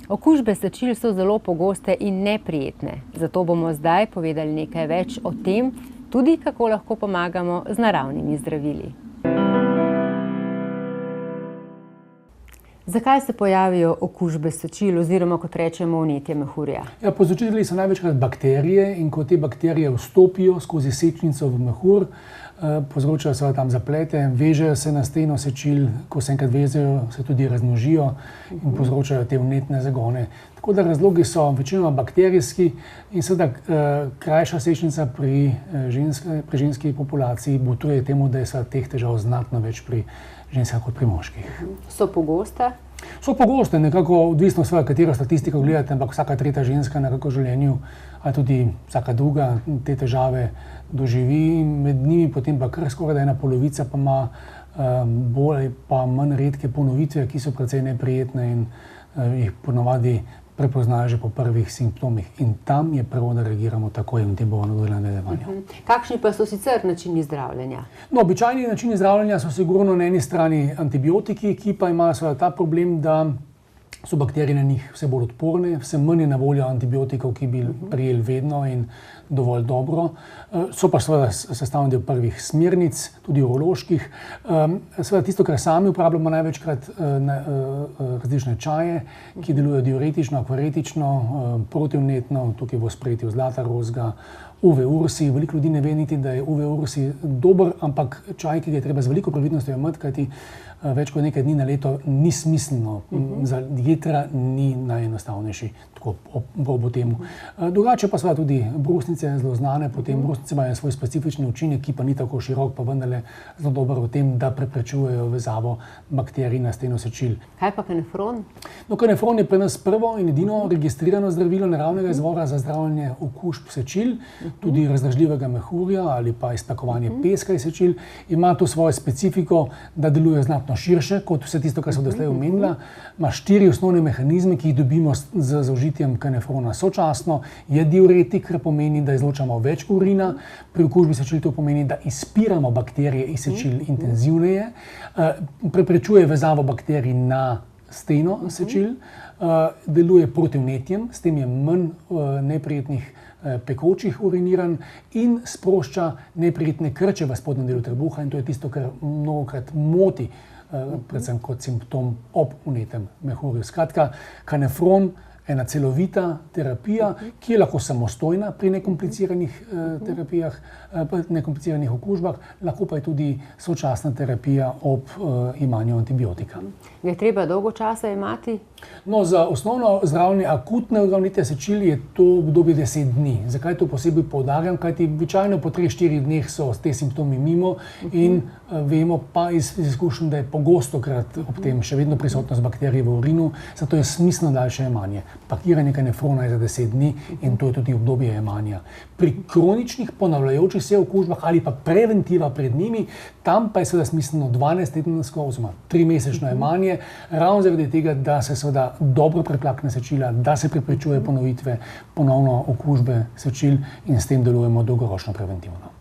Okužbe sečil so zelo pogoste in neprijetne, zato bomo zdaj povedali nekaj več o tem, tudi kako lahko pomagamo z naravnimi zdravili. Zakaj se pojavijo okužbe sečil oziroma, kot rečemo, vnetje mehurja? Povzročitelji so največkrat bakterije in ko te bakterije vstopijo skozi sečnico v mehur, povzročajo seveda tam zaplete, vežejo se na steno sečil, ko se enkrat vežejo, se tudi razmnožijo in povzročajo te vnetne zagone. Tako da razlogi so večinoma bakterijski in seveda krajša sečnica pri ženski populaciji botruje temu, da je seveda teh težav znatno več pri ženskah kot pri moških. So pogoste? So pogoste, nekako odvisno seveda, katero statistiko gledate, ampak vsaka tretja ženska nekako v življenju, ali tudi vsaka druga te težave doživi in med njimi potem pa kar skoraj ena polovica pa ima bolj ali pa manj redke ponovitve, ki so precej neprijetne in jih ponavadi prepoznajo že po prvih simptomih. In tam je prvo, da reagiramo takoj in tem bomo naredili nadaljevanje. Kakšni pa so sicer načini zdravljenja? No, običajni načini zdravljenja so sigurno na eni strani antibiotiki, ki pa imajo seveda ta problem, da so bakterije na njih vse bolj odporne, vse manj je na voljo antibiotikov, ki bi prijeli vedno in dovolj dobro. So pa seveda sestavni del prvih smernic, tudi uroloških. Seveda tisto, kar sami uporabljamo največkrat, različne čaje, ki delujejo diuretično, akvaretično, protivnetno, tukaj v ospredju zlata rozga, UV ursi. Veliko ljudi ne ve niti, da je UV ursi dober, ampak čaj, ki ga je treba z veliko previdnostjo jemati, kajti več kot nekaj dni na leto ni smiselno. Za jetra ni najenostavnejši, tako ob temu. Drugače pa seveda tudi brusnice, zelo znane, potem brusnice imajo svoj specifični učinek, ki pa ni tako širok, pa vendarle zelo dober v tem, da preprečujejo vezavo bakterij na steno sečil. Kaj pa kanefron? No, kanefron je pri nas prvo in edino registrirano zdravilo naravnega izvora za zdravljenje okužb sečil, tudi razdražljivega mehurja ali pa iztlakovanje peska iz sečil. Ima to svojo specifiko, da deluje znatno širše kot vse tisto, kar so doslej omenila. Ima 4 osnovne mehanizme, ki jih dobimo z zaužitjem kanefrona sočasno. Je diuretik, kar pomeni, da izločamo več urina. Pri okužbi sečil to pomeni, da izpiramo bakterije iz sečil intenzivneje. Preprečuje vezavo bakterij na steno sečil. Deluje proti vnetjem, s tem je manj neprijetnih pekočih uriniranj in sprošča neprijetne krče v spodnjem delu trebuha in to je tisto, kar mnogokrat moti, predvsem kot simptom ob vnetem mehurju. Skratka, kanefron, ena celovita terapija, ki je lahko samostojna pri nekompliciranih terapijah, nekompliciranih okužbah, lahko pa je tudi sočasna terapija ob imanju antibiotika. Je treba dolgo časa imati? No, za osnovno zdravljenje akutne vnetja sečil je to obdobje 10 dni. Zakaj to posebej poudarjam? Kajti običajno po 3-4 dneh so te simptomi mimo in vemo pa iz izkušenj, da je pogostokrat ob tem še vedno prisotnost bakterij v urinu, zato je smiselno daljše jemanje. Pakiranje kanefrona je za 10 dni in to je tudi obdobje jemanja. Pri kroničnih ponavljajočih se okužbah ali pa preventiva pred njimi, tam pa je seveda smiselno 12-tedensko oziroma 3-mesečno jemanje, ravno zaradi tega, da se seveda dobro preplakne sečila, da se preprečuje ponovitve, ponovno okužbe sečil in s tem delujemo dolgoročno preventivno.